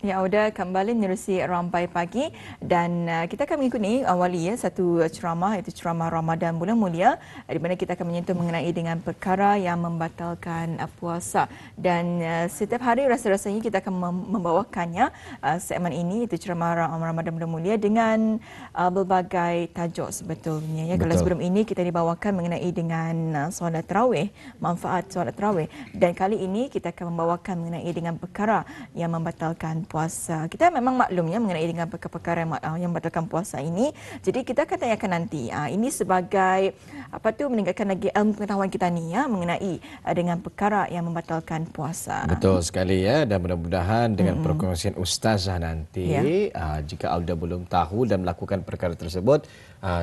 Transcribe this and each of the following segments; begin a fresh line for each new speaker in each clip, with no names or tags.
Ya, Auda kembali menerusi Rampai Pagi dan kita akan mengikuti awali satu ceramah, iaitu ceramah Ramadan bulan mulia, di mana kita akan menyentuh mengenai dengan perkara yang membatalkan puasa. Dan setiap hari rasa-rasanya kita akan membawakannya segmen ini, itu ceramah Ramadan bulan mulia dengan berbagai tajuk sebetulnya. Ya, kalau sebelum ini kita dibawakan mengenai dengan solat tarawih, manfaat solat tarawih, dan kali ini kita akan membawakan mengenai dengan perkara yang membatalkan puasa. Kita memang maklumnya mengenai dengan perkara-perkara yang membatalkan puasa ini. Jadi kita akan tanyakan nanti. Ini sebagai meningkatkan lagi ilmu pengetahuan kita ni mengenai dengan perkara yang membatalkan puasa.
Betul sekali ya, dan mudah-mudahan dengan perkongsian ustazah nanti jika Auda belum tahu dan melakukan perkara tersebut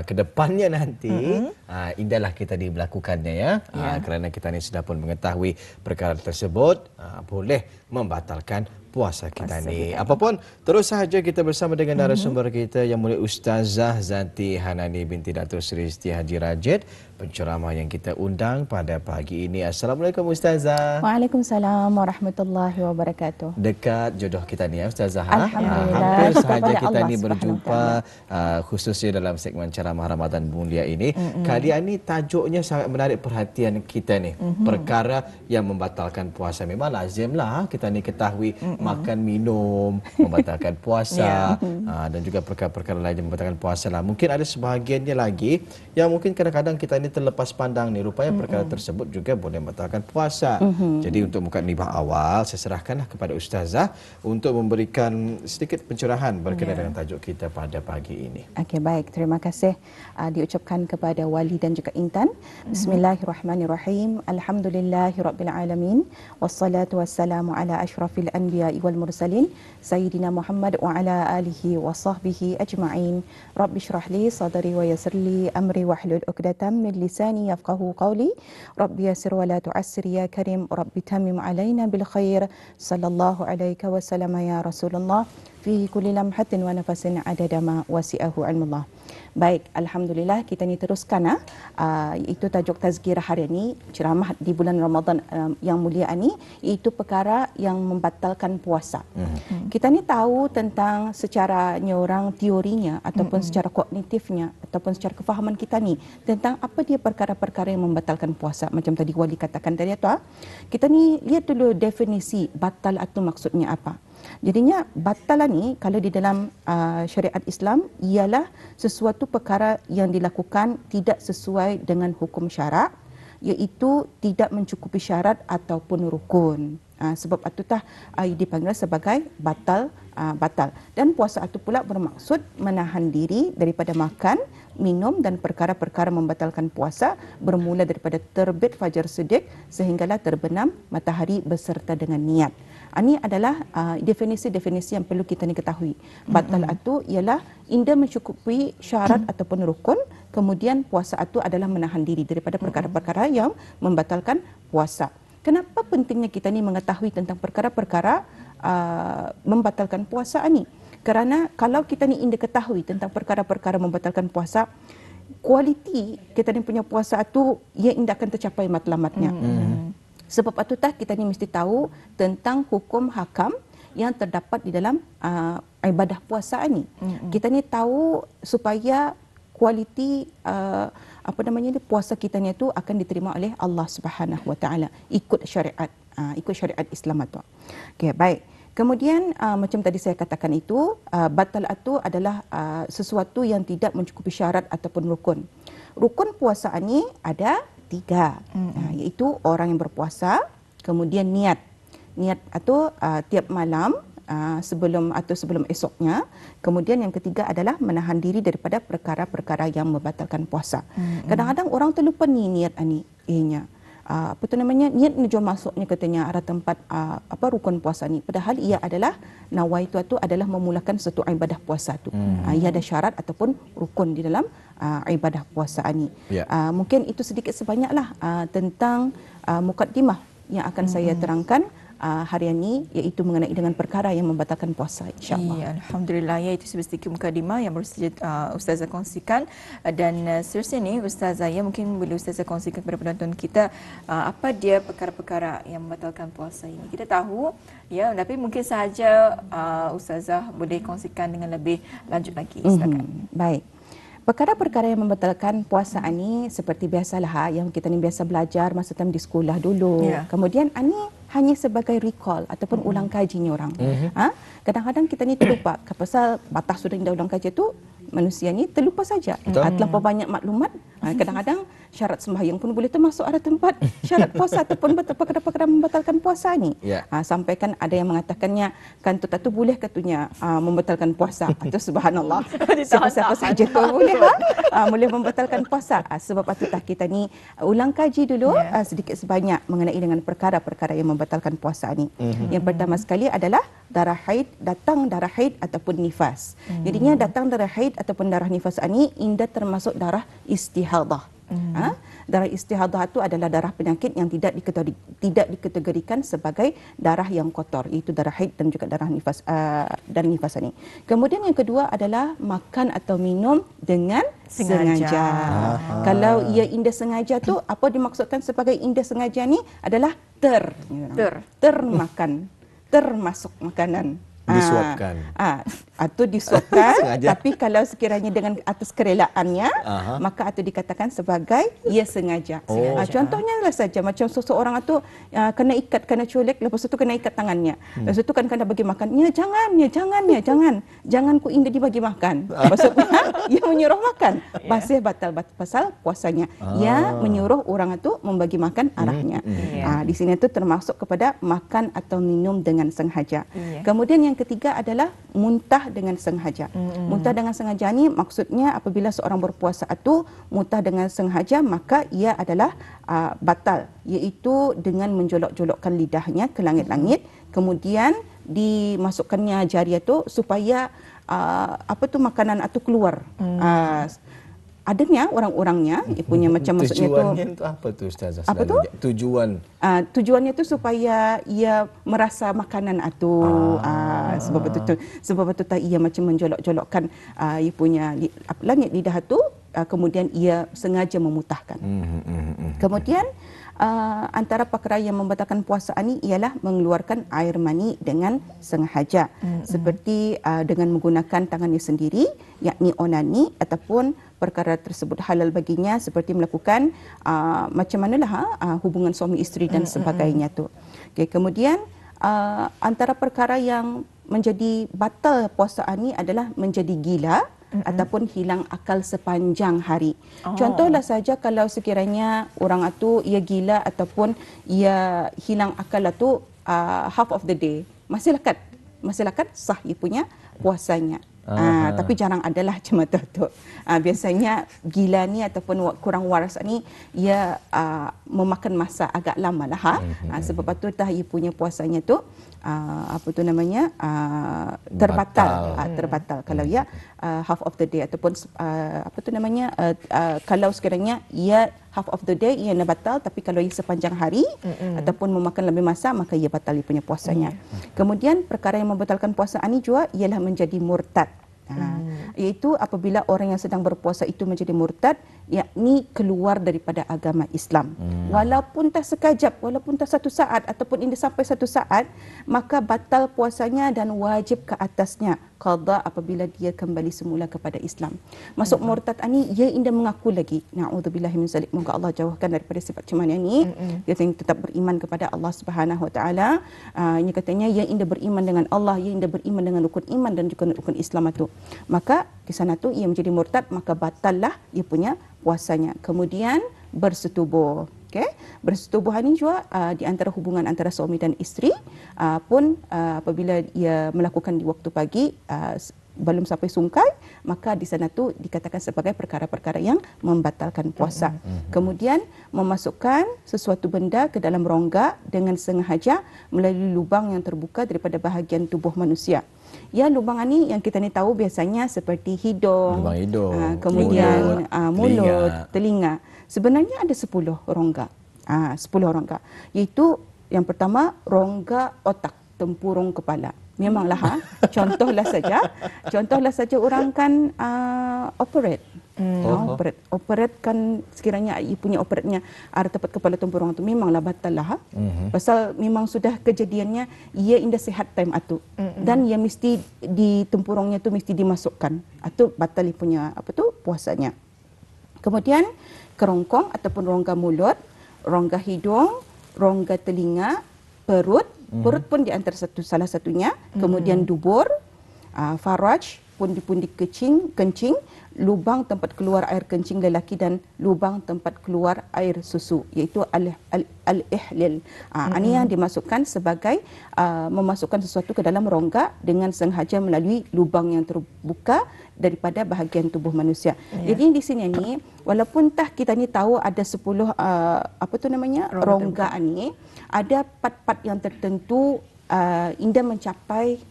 ke depannya nanti indahlah kita melakukannya ya. Kerana kita ni sudah pun mengetahui perkara tersebut boleh membatalkan puasa kita ni. Apapun, terus sahaja kita bersama dengan narasumber kita yang mulia Ustazah Zanti Hanani binti Datuk Seri Siti Haji Rajid, penceramah yang kita undang pada pagi ini. Assalamualaikum Ustazah.
Waalaikumsalam warahmatullahi wabarakatuh.
Dekat jodoh kita ni ya Ustazah.
Alhamdulillah.
Hampir sahaja kita ni berjumpa khususnya dalam segmen ceramah Ramadan mulia ini. Kali ini tajuknya sangat menarik perhatian kita ni. Perkara yang membatalkan puasa. Memang lazimlah kita ni ketahui makan minum membatalkan puasa dan juga perkara-perkara lain yang membatalkan puasa lah. Mungkin ada sebahagiannya lagi yang mungkin kadang-kadang kita ni terlepas pandang ni, rupanya perkara tersebut juga boleh membatalkan puasa. Jadi untuk mukadimah awal saya serahkanlah kepada Ustazah untuk memberikan sedikit pencerahan berkenaan dengan tajuk kita pada pagi ini.
Okey, baik, terima kasih diucapkan kepada Wali dan juga Intan. Bismillahirrahmanirrahim. Alhamdulillahirabbil alamin wassalatu wassalamu ala asyrafil anbiya wal mursalin sayyidina Muhammad wa ala alihi wa sahbihi ajma'in. Rabbi shrah li sadri wa yassir li amri wahlul 'uqdatam min lisani yafqahu qawli. Rabbi yassir wa la tu'assir ya karim. Rabbi tamim alaina bil khair. Sallallahu alaihi wasallam ya Rasulullah. Fi kulli lamhatin wa nafasin adada ma wasi'ahu ilmullah. Baik, alhamdulillah kita ni teruskan itu tajuk tazkirah hari ini, ceramah di bulan Ramadan yang mulia ini, itu perkara yang membatalkan puasa. Kita ni tahu tentang secara orang teorinya ataupun secara kognitifnya ataupun secara kefahaman kita ni tentang apa dia perkara-perkara yang membatalkan puasa. Macam tadi Wali katakan tadi tu, kita ni lihat dulu definisi batal itu maksudnya apa. Jadinya batalan ni kalau di dalam syariat Islam ialah sesuatu perkara yang dilakukan tidak sesuai dengan hukum syarak, iaitu tidak mencukupi syarat ataupun rukun. Sebab itu dipanggil sebagai batal. Dan puasa itu pula bermaksud menahan diri daripada makan, minum dan perkara-perkara membatalkan puasa bermula daripada terbit fajar shadiq sehinggalah terbenam matahari beserta dengan niat. Ini adalah definisi-definisi yang perlu kita ni ketahui. Batal itu ialah indah mencukupi syarat ataupun rukun, kemudian puasa itu adalah menahan diri daripada perkara-perkara yang membatalkan puasa. Kenapa pentingnya kita ni mengetahui tentang perkara-perkara membatalkan puasa ni? Kerana kalau kita ni indah ketahui tentang perkara-perkara membatalkan puasa, kualiti kita ni punya puasa itu ia indah akan tercapai matlamatnya. Sebab itu kita ni mesti tahu tentang hukum hakam yang terdapat di dalam ibadah puasa ni. Kita ni tahu supaya kualiti puasa kita ni itu akan diterima oleh Allah Subhanahu Wa Taala ikut syariat Islam itu. Okey, baik. Kemudian macam tadi saya katakan itu batal itu adalah sesuatu yang tidak mencukupi syarat ataupun rukun. Rukun puasa ni ada 3, iaitu orang yang berpuasa, kemudian niat itu tiap malam sebelum esoknya, kemudian yang ketiga adalah menahan diri daripada perkara-perkara yang membatalkan puasa. Kadang-kadang orang terlupa ni niat niat ni jual masuknya katanya ada tempat rukun puasa ni, padahal ia adalah nawaitu itu adalah memulakan satu ibadah puasa tu. Ia ada syarat ataupun rukun di dalam ibadah puasa ni. Mungkin itu sedikit sebanyaklah tentang mukaddimah yang akan saya terangkan harian ini, iaitu mengenai dengan perkara yang membatalkan puasa, insya-Allah.
Ya, alhamdulillah, ya, itu sedikit mukadimah yang baru saja Ustazah kongsikan, dan seterusnya ni Ustazah, ya, mungkin boleh Ustazah kongsikan kepada penonton kita apa dia perkara-perkara yang membatalkan puasa ini. Kita tahu, ya, tapi mungkin sahaja Ustazah boleh kongsikan dengan lebih lanjut lagi. Silakan.
Baik. Perkara-perkara yang membatalkan puasa ni seperti biasalah yang kita ni biasa belajar masa time di sekolah dulu. Kemudian ani hanya sebagai recall ataupun ulang kajinya orang. Kadang-kadang kita ni terlupa pasal batas sudah indah ulang kaji tu, manusia ni terlupa saja. Terlampau banyak maklumat. Kadang-kadang syarat sembahyang pun boleh termasuk ada tempat syarat puasa ataupun perkara-perkara membatalkan puasa ni. Sampai kan ada yang mengatakannya kan tu boleh katanya membatalkan puasa atau subhanallah. Siapa-siapa saja tu boleh boleh membatalkan puasa. Sebab patutlah kita ni ulang kaji dulu sedikit sebanyak mengenai dengan perkara-perkara yang membatalkan puasa ni. Yang pertama sekali adalah datang darah haid ataupun nifas. Jadinya datang darah haid ataupun darah nifas ni indah termasuk darah istihadah. Darah istihadah itu adalah darah penyakit yang tidak dikategorikan sebagai darah yang kotor, iaitu darah haid dan juga darah nifas ini. Kemudian yang kedua adalah makan atau minum dengan sengaja. Kalau ia indah sengaja tu, apa dimaksudkan sebagai indah sengaja ni adalah termakan, termasuk makanan.
Disuapkan.
Atau disuapkan, tapi kalau sekiranya dengan atas kerelaannya, maka itu dikatakan sebagai ia sengaja. Contohnya lah saja macam seseorang itu kena ikat, kena colek, lepas itu kena ikat tangannya. Lepas itu kan kena bagi makan. Jangan ku indah dibagi makan. Maksudnya ia menyuruh makan. Pasti batal pasal puasanya. Ia menyuruh orang itu membagi makan arahnya. Di sini itu termasuk kepada makan atau minum dengan sengaja. Kemudian yang ketiga adalah muntah dengan sengaja. Muntah dengan sengaja ni maksudnya apabila seorang berpuasa itu muntah dengan sengaja, maka ia adalah batal, iaitu dengan menjolok-jolokkan lidahnya ke langit-langit, kemudian dimasukkannya jari itu supaya makanan itu keluar. Adanya orang-orangnya punya macam maksudnya
tujuannya tu apa tu Ustazah?
Apa tu? Tujuannya tu supaya ia merasa makanan itu. Sebab itu ia macam menjolok-jolokkan ia punya langit lidah itu, kemudian ia sengaja memutahkan. Kemudian antara perkara yang membatalkan puasa ini ialah mengeluarkan air mani dengan sengaja, seperti dengan menggunakan tangannya sendiri, yakni onani, ataupun perkara tersebut halal baginya seperti melakukan macam manalah hubungan suami isteri dan sebagainya tu. Kemudian antara perkara yang menjadi batal puasa ini adalah menjadi gila ataupun hilang akal sepanjang hari. Contohlah saja kalau sekiranya orang itu ia gila ataupun ia hilang akal itu half of the day, masih lekat sah ia punya puasanya. Tapi jarang adalah macam tu. Biasanya gila ni ataupun kurang waras ni ia memakan masa agak lama lah. Sebab tu ia punya puasanya tu terbatal kalau ia half of the day ataupun kalau sekiranya ia half of the day ia batal, tapi kalau ia sepanjang hari ataupun memakan lebih masa, maka ia batal ia punya puasanya. Kemudian perkara yang membatalkan puasa ini juga ialah menjadi murtad. Iaitu apabila orang yang sedang berpuasa itu menjadi murtad, yakni keluar daripada agama Islam. Walaupun tak sekejap, walaupun tak satu saat ataupun ini sampai satu saat, maka batal puasanya dan wajib ke atasnya qada apabila dia kembali semula kepada Islam. Masuk murtad ini ia indah mengaku lagi. Na'udzubillahi min zalik. Moga Allah jauhkan daripada sifat macam ini. Dia tetap beriman kepada Allah Subhanahu Wa Taala. Ini katanya ia indah beriman dengan Allah, ia indah beriman dengan rukun iman dan juga rukun Islam itu. Maka di sana tu ia menjadi murtad, maka batallah ia punya puasanya. Kemudian bersetubuh. Bersetubuh ini juga di antara hubungan antara suami dan isteri pun apabila ia melakukan di waktu pagi belum sampai sungkai, maka di sana tu dikatakan sebagai perkara-perkara yang membatalkan puasa. Kemudian memasukkan sesuatu benda ke dalam rongga dengan sengaja melalui lubang yang terbuka daripada bahagian tubuh manusia. Ya, lubang ini yang kita ni tahu biasanya seperti hidung, kemudian mulut, telinga. Sebenarnya ada 10 rongga. 10 rongga. Iaitu Yang pertama, rongga otak, tempurung kepala. Memanglah contohlah saja orang kan operate. Operate kan sekiranya ia punya operatnya ada tepat kepala tempurung tu memanglah batal lah. Pasal memang sudah kejadiannya ia indah sihat time atu. Dan ia mesti di tempurungnya tu mesti dimasukkan. Atu batal ia punya puasanya. Kemudian kerongkong ataupun rongga mulut, rongga hidung, rongga telinga, perut pun di antara salah satunya, kemudian dubur, faraj, pundi-pundi kencing, lubang tempat keluar air kencing lelaki dan lubang tempat keluar air susu, iaitu al-ihlil. Ini yang dimasukkan sebagai memasukkan sesuatu ke dalam rongga dengan sengaja melalui lubang yang terbuka daripada bahagian tubuh manusia. Jadi di sini ni walaupun kita ni tahu ada 10 rongga ni, ada part-part yang tertentu indah mencapai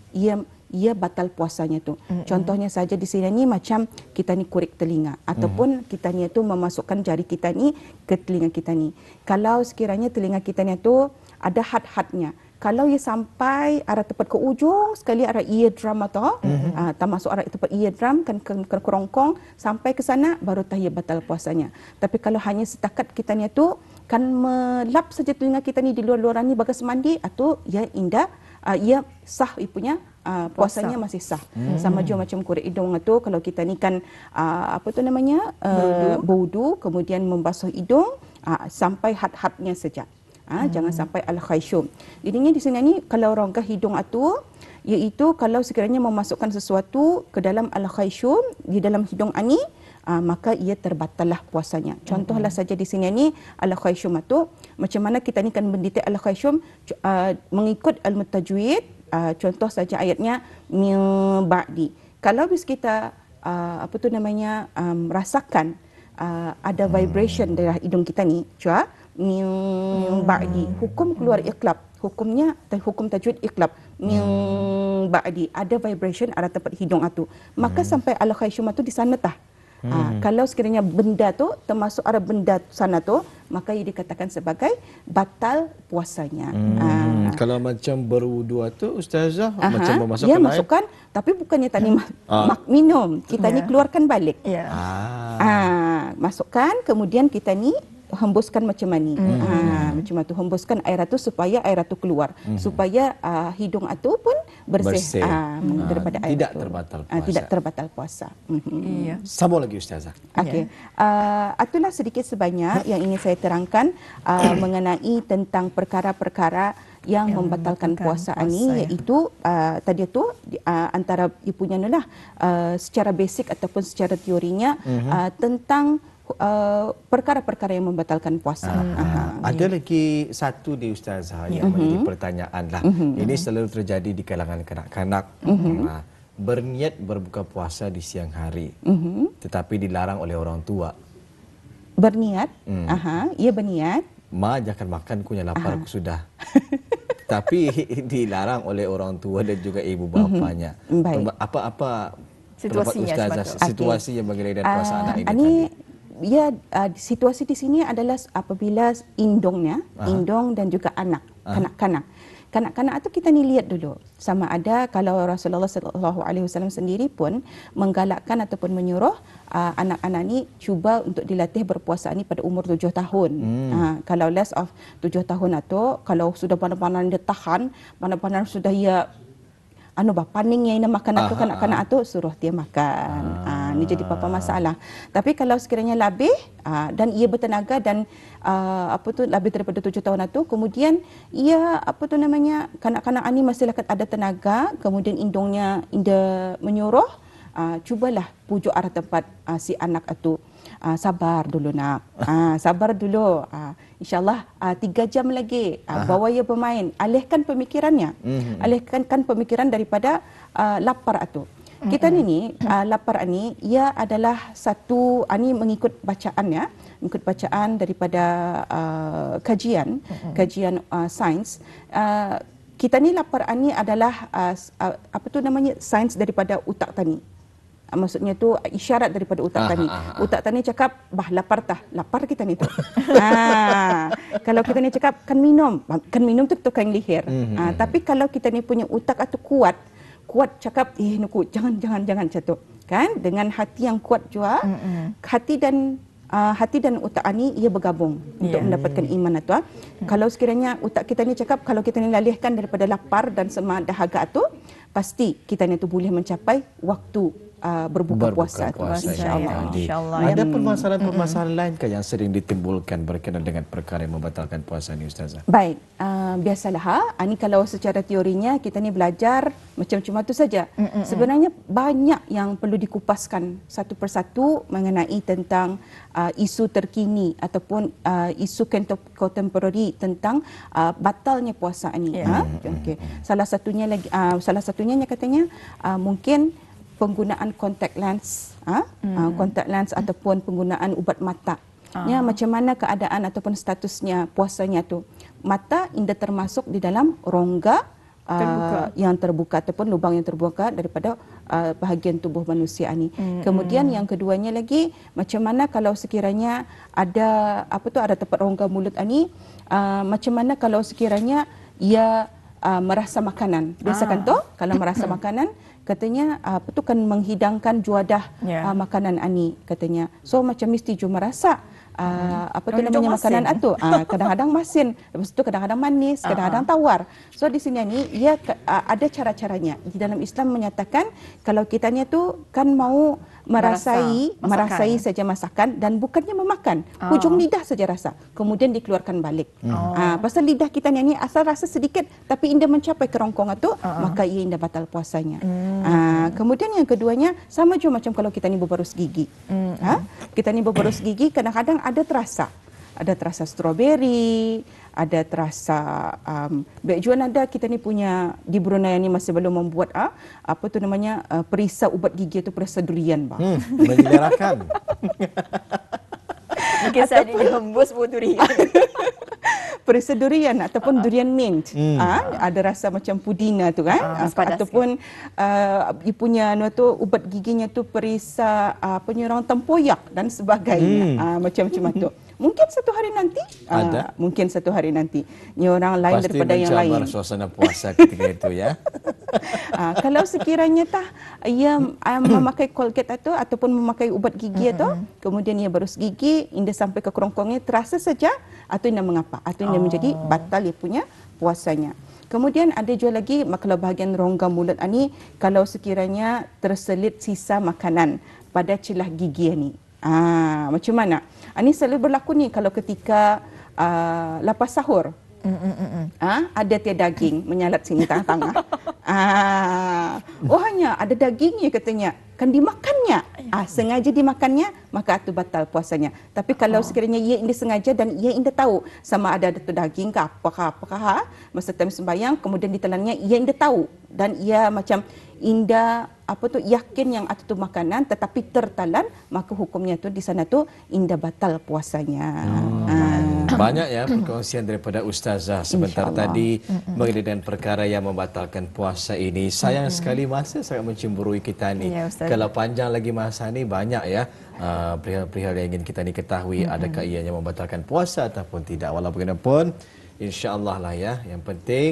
ia batal puasanya tu. Contohnya saja di sini ni macam kita ni korek telinga ataupun kita ni tu memasukkan jari kita ni ke telinga kita ni. Kalau sekiranya telinga kita ni tu ada had-hadnya, kalau ia sampai arah tepat ke ujung sekali arah eardrum atau termasuk arah tepat eardrum kan ke kerongkong sampai ke sana baru ia batal puasanya. Tapi kalau hanya setakat kita ni tu kan melap saja telinga kita ni di luar-luaran ni bagas mandi atau ia indah ia sah ia punya puasanya masih sah. Sama juga macam korek hidung tu kalau kita ni kan berwudu kemudian membasuh hidung sampai had-hadnya saja. Jangan sampai al-khayshum. Jadinya di sini ni kalau rongga hidung itu iaitu kalau sekiranya memasukkan sesuatu ke dalam al-khayshum di dalam hidung ani maka ia terbatallah puasanya. Contohlah saja di sini ni al-khayshum itu macam mana kita ni kan mendetek al-khayshum mengikut al-mutajwid. Contoh saja ayatnya min ba'di. Kalau bis kita rasakan ada vibration dari hidung kita ni, cuba min ba'di, hukum keluar iqlab, hukum tajwid iqlab, min ba'di, ada vibration ada tempat hidung itu, maka sampai al-khayshum itu di sana tah. Kalau sekiranya benda tu termasuk arah benda sana tu, maka ia dikatakan sebagai batal puasanya.
Kalau macam berwudu tu ustazah macam memasukkan
dia masukkan tapi bukannya tadi minum, kita ni keluarkan balik. Masukkan kemudian kita ni hembuskan macam ni. Macam tu hembuskan air itu supaya air itu keluar, supaya hidung itu pun bersih, daripada air
tidak
itu.
Terbatal puasa.
Tidak terbatal puasa.
Sambung lagi ustazah.
Okey. Itulah sedikit sebanyak yang ingin saya terangkan mengenai tentang perkara-perkara yang membatalkan puasa ini, iaitu tadi tu antara ipunya adalah secara basic ataupun secara teorinya tentang perkara-perkara yang membatalkan puasa.
Ada lagi satu di ustazah yang menjadi pertanyaan lah. Ini selalu terjadi di kalangan kanak-kanak. Berniat berbuka puasa di siang hari, tetapi dilarang oleh orang tua.
Berniat? Ia berniat.
Ma jangan makan, kunya lapar aku sudah. Tapi dilarang oleh orang tua dan juga ibu bapanya. Apa
situasinya
ustazah, situasi yang mengenai dan puasa anak ini
tadi? Ya, situasi di sini adalah apabila indong dan juga kanak-kanak. Kanak-kanak itu kita ni lihat dulu sama ada kalau Rasulullah SAW sendiri pun menggalakkan ataupun menyuruh anak-anak ni cuba untuk dilatih berpuasa ni pada umur 7 tahun. Kalau less of 7 tahun atau kalau sudah pandang-pandang dia tahan, pandang-pandang sudah ia paning yang makan aku kanak-kanak tu suruh dia makan. Ini jadi apa masalah. Tapi kalau sekiranya lebih dan ia bertenaga dan lebih daripada 7 tahun itu, kemudian ia kanak-kanak ini masih ada tenaga, kemudian indungnya menyuruh, cubalah pujuk arah tempat si anak itu. Sabar dulu nak. Sabar dulu. InsyaAllah 3 jam lagi bawa ia bermain. Alihkan pemikirannya. Alihkan pemikiran daripada lapar itu. Kita ni lapar ni ia adalah satu mengikut bacaannya, mengikut bacaan daripada kajian sains. Kita ni lapar ni adalah sains daripada utak tani. maksudnya tu isyarat daripada utak tani. Utak tani cakap, bah lapar tah, lapar kita ni tu. Kalau kita ni cakap kan minum tu tukang lihir. Tapi kalau kita ni punya utak tu kuat cakap, nuku jangan macam tu. Kan dengan hati yang kuat juga, hati dan utak ni ia bergabung untuk mendapatkan iman itu. Kalau sekiranya utak kita ni cakap kalau kita ni lalihkan daripada lapar dan semangat dahaga tu, pasti kita ni tu boleh mencapai waktu berbuka puasa tu,
insya-Allah.
Ada permasalahan-permasalahan lain ke yang sering ditimbulkan berkenaan dengan perkara yang membatalkan puasa ni Ustazah?
Baik, biasalah ini kalau secara teorinya kita ni belajar macam cuma tu saja. Sebenarnya banyak yang perlu dikupaskan satu persatu mengenai tentang isu terkini ataupun isu contemporary tentang batalnya puasa ini. Salah satunya katanya mungkin penggunaan contact lens, contact lens ataupun penggunaan ubat mata. Macam mana keadaan ataupun statusnya puasanya tu. Mata indah termasuk di dalam rongga yang terbuka ataupun lubang yang terbuka daripada bahagian tubuh manusia ini. Kemudian yang keduanya lagi, macam mana kalau sekiranya ada ada tempat rongga mulut ini, macam mana kalau sekiranya ia merasa makanan. Biasakan tu kalau merasa makanan katanya kan menghidangkan juadah makanan ani katanya. So macam mesti cuma rasa makanan itu kadang-kadang masin, lepas itu kadang-kadang manis, kadang-kadang tawar. So di sini ni ia ada cara-caranya. Di dalam Islam menyatakan kalau kitanya tu kan mau merasai saja masakan dan bukannya memakan, hujung lidah saja rasa, kemudian dikeluarkan balik. Pasal lidah kita ni asal rasa sedikit tapi indah mencapai kerongkongan tu, maka ia indah batal puasanya. Kemudian yang keduanya sama juga macam kalau kita ni berbarus gigi. Kita ni berbarus gigi kadang-kadang ada terasa stroberi, ada terasa bejuan ada kita ni punya di Brunei ni masih belum membuat perisa ubat gigi itu perisa durian
Menyelerakan.
Mungkin saya dihembus buah durian.
Perisa durian ataupun durian mint. Ada rasa macam pudina tu kan. Ataupun punya ubat giginya tu perisa penyerang tempoyak dan sebagainya. Macam-macam tu. Mungkin satu hari nanti
ada.
Mungkin satu hari nanti ni orang lain
pasti
daripada yang lain.
Pasti mencabar suasana puasa ketika itu ya.
Kalau sekiranya ia memakai Colgate ataupun memakai ubat gigi kemudian ia barus gigi indah sampai ke kerongkongnya terasa saja atau indah mengapa atau indah menjadi batal ia punya puasanya. Kemudian ada juga lagi kalau bahagian rongga mulut ni kalau sekiranya terselit sisa makanan pada celah gigi ni. Macam mana? Ini selalu berlaku ni kalau ketika lepas sahur. Ada tiada daging menyalat sini tengah-tengah. Hanya ada dagingnya katanya. Kan dimakannya. Sengaja dimakannya, maka itu batal puasanya. Tapi kalau sekiranya ia indah sengaja dan ia indah tahu sama ada tu daging ke apakah masa time sembahyang, kemudian ditelannya ia indah tahu dan ia macam indah yakin yang itu makanan tetapi tertalan, maka hukumnya tu di sana tu indah batal puasanya.
Banyak ya perkongsian daripada Ustazah sebentar tadi mengenai dengan perkara yang membatalkan puasa ini. Sayang sekali masa sangat mencemburui kita ni. Kalau panjang lagi masa ni banyak ya perihal-perihal yang ingin kita ni ketahui, adakah ianya membatalkan puasa ataupun tidak. Walaupun bagaimanapun insya-Allah lah ya. Yang penting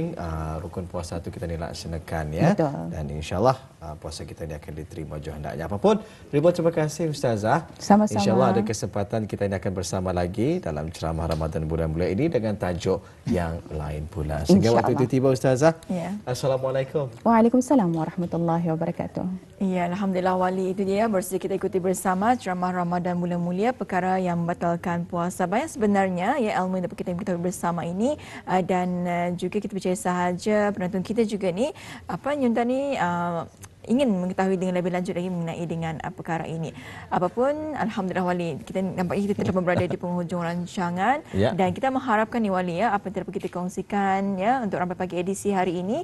rukun puasa itu kita ni laksanakan ya.
Betul.
Dan insya-Allah puasa kita ni akan diterima jua hendaknya. Apapun, ribuan terima kasih Ustazah.
Sama-sama.
Insya-Allah ada kesempatan kita ni akan bersama lagi dalam ceramah Ramadan bulan mulia ini dengan tajuk yang lain pula. Sehingga waktu itu tiba Ustazah. Assalamualaikum.
Waalaikumsalam warahmatullahi wabarakatuh.
Ya, alhamdulillah Wali, itu dia bersama kita ikuti bersama ceramah Ramadan bulan mulia, perkara yang membatalkan puasa. Banyak sebenarnya ya ilmu yang dapat kita ketahui bersama ini dan juga kita percaya sahaja penonton kita juga ni nyunta ni ingin mengetahui dengan lebih lanjut lagi mengenai dengan perkara ini. Apapun, alhamdulillah Wali, kita nampaknya kita telah berada di penghujung rancangan dan kita mengharapkan ni Wali ya, apa yang dapat kita kongsikan ya untuk Rampai Pagi edisi hari ini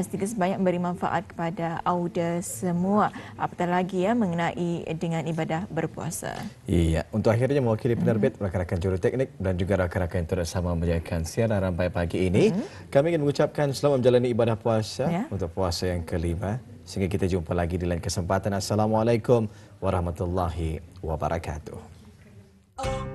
sedikit sebanyak memberi manfaat kepada audiens semua. Apatah lagi ya mengenai dengan ibadah berpuasa.
Iya, untuk akhirnya mewakili penerbit, rakan-rakan juruteknik dan juga rakan-rakan yang turut sama menjayakan siaran Rampai Pagi ini, kami ingin mengucapkan selamat menjalani ibadah puasa untuk puasa yang kelima. Sehingga kita jumpa lagi di lain kesempatan. Assalamualaikum warahmatullahi wabarakatuh.